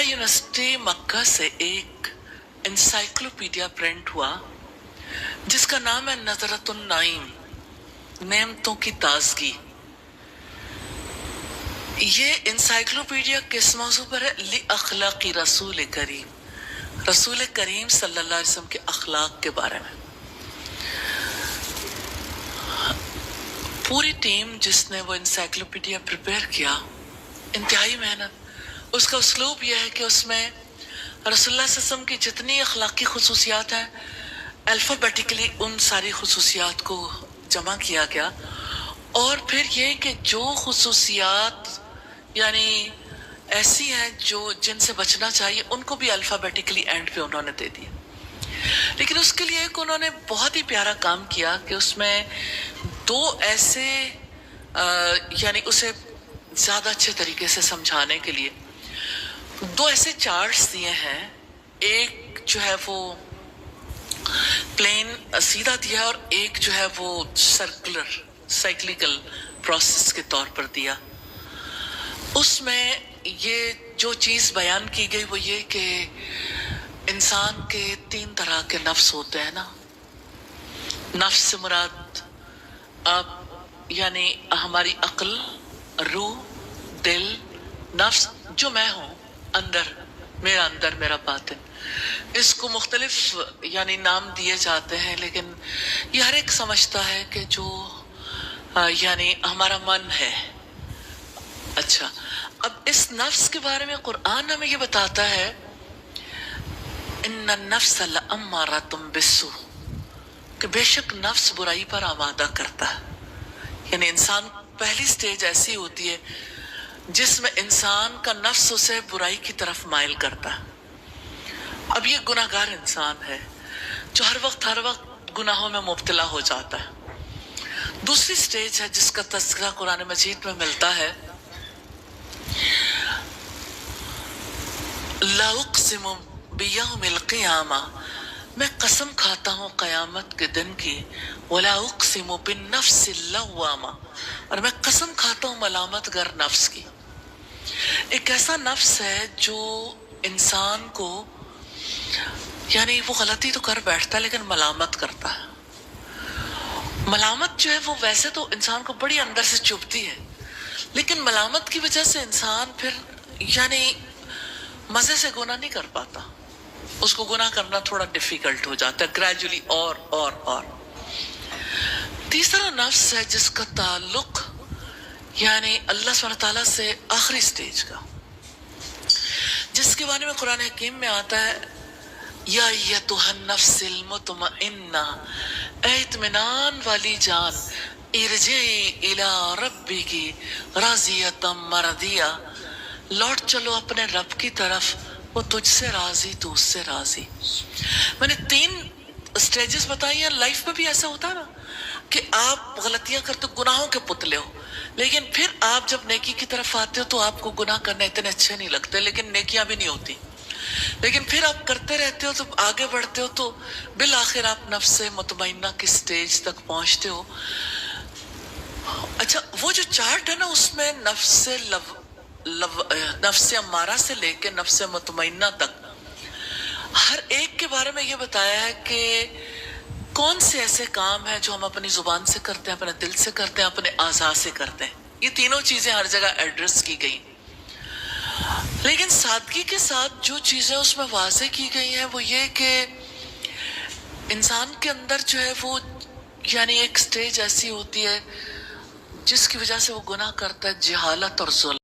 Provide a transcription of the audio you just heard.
University मक्का से एक encyclopedia print हुआ जिसका नाम है नजरतुन नाइम, नेमतों की ताजगी। ये इंसाइक्लोपीडिया किस मौजू पर है? ली अखलाकी रसूल करीम, रसूल करीम सल्लल्लाहु अलैहि वसल्लम के अखलाक के बारे में। पूरी टीम जिसने वो इंसाइक्लोपीडिया प्रिपेयर किया, इंतहाई मेहनत। उसका उसलूब यह है कि उसमें रसूलुल्लाह सल्लल्लाहु अलैहि वसल्लम की जितनी अखलाकी खुसूसियात हैं, अल्फ़ाबेटिकली उन सारी खुसूसियात को जमा किया गया। और फिर ये कि जो खुसूसियात यानी ऐसी हैं जो जिनसे बचना चाहिए, उनको भी अल्फ़ाबेटिकली एंड पे उन्होंने दे दिया। लेकिन उसके लिए एक उन्होंने बहुत ही प्यारा काम किया कि उसमें दो ऐसे यानी उसे ज़्यादा अच्छे तरीके से समझाने के लिए दो ऐसे चार्ट्स दिए हैं। एक जो है वो प्लेन सीधा दिया है और एक जो है वो सर्कुलर साइक्लिकल प्रोसेस के तौर पर दिया। उसमें ये जो चीज़ बयान की गई वो ये कि इंसान के 3 तरह के नफ्स होते हैं ना। नफ्स से मुराद अब यानी हमारी अक्ल, रूह, दिल, नफ्स जो मैं हूँ अंदर मेरा बातिन, इसको मुख्तलिफ यानी नाम दिए जाते हैं, लेकिन ये हर एक समझता है कि जो यानी हमारा मन है। अच्छा, अब इस नफ्स के बारे में कुरान हमें ये बताता है, इन्ना नफ्स लअम्मारातुम बिस्सू, कि बेशक नफ्स बुराई पर आमादा करता है। यानी इंसान पहली स्टेज ऐसी होती है जिसमें इंसान का नफ्स उसे बुराई की तरफ माइल करता है। अब ये गुनाहगार इंसान है जो हर वक्त गुनाहों में मुब्तला हो जाता है। दूसरी स्टेज है जिसका तज़किरा कुरान मजीद में मिलता है, ला उक़सिमु बियौमिल क़ियामा, मैं कसम खाता हूँ क़यामत के दिन की, वला उक़सिमु बिन्नफ्सिल लव्वामा, और मैं कसम खाता हूँ मलामतगर नफ्स की। एक ऐसा नफ्स है जो इंसान को यानी वो गलती तो कर बैठता है लेकिन मलामत करता है। मलामत जो है वो वैसे तो इंसान को बड़ी अंदर से चुभती है, लेकिन मलामत की वजह से इंसान फिर यानी मजे से गुनाह नहीं कर पाता। उसको गुनाह करना थोड़ा डिफिकल्ट हो जाता है ग्रेजुअली। और तीसरा नफ्स है जिसका ताल्लुक यानी अल्लाह सुब्हानहू तआला से आखिरी स्टेज का, जिसके बारे में कुरान हकीम में आता है, या अय्युहन नफ्सिल मुतमइन्ना, ऐ इत्मीनान वाली जान, इरजिई इला रब्बिकी राज़ियतम मरदिया, लौट चलो अपने रब की तरफ, वो तुझसे राजी तू उससे राजी। मैंने 3 स्टेजेस बताई हैं। लाइफ में भी ऐसा होता है ना कि आप गलतियां करते हो, गुनाहों के पुतले हो, लेकिन फिर आप जब नेकी की तरफ आते हो तो आपको गुनाह करने इतने अच्छे नहीं लगते, लेकिन नेकियां भी नहीं होती। लेकिन फिर आप करते रहते हो तो आगे बढ़ते हो तो बिल आखिर आप नफ्स मुतमइन्ना की स्टेज तक पहुंचते हो। अच्छा, वो जो चार्ट है ना उसमें नफ्स अम्मारा से लेके नफ्स मुतमइन्ना तक हर एक के बारे में ये बताया है कि कौन से ऐसे काम है जो हम अपनी जुबान से करते हैं, अपने दिल से करते हैं, अपने आज़ा से करते हैं। ये तीनों चीजें हर जगह एड्रेस की गई, लेकिन सादगी के साथ जो चीजें उसमें वाज़े की गई हैं वो ये कि इंसान के अंदर जो है वो यानी एक स्टेज ऐसी होती है जिसकी वजह से वो गुनाह करता है, जहालत और जुल्म।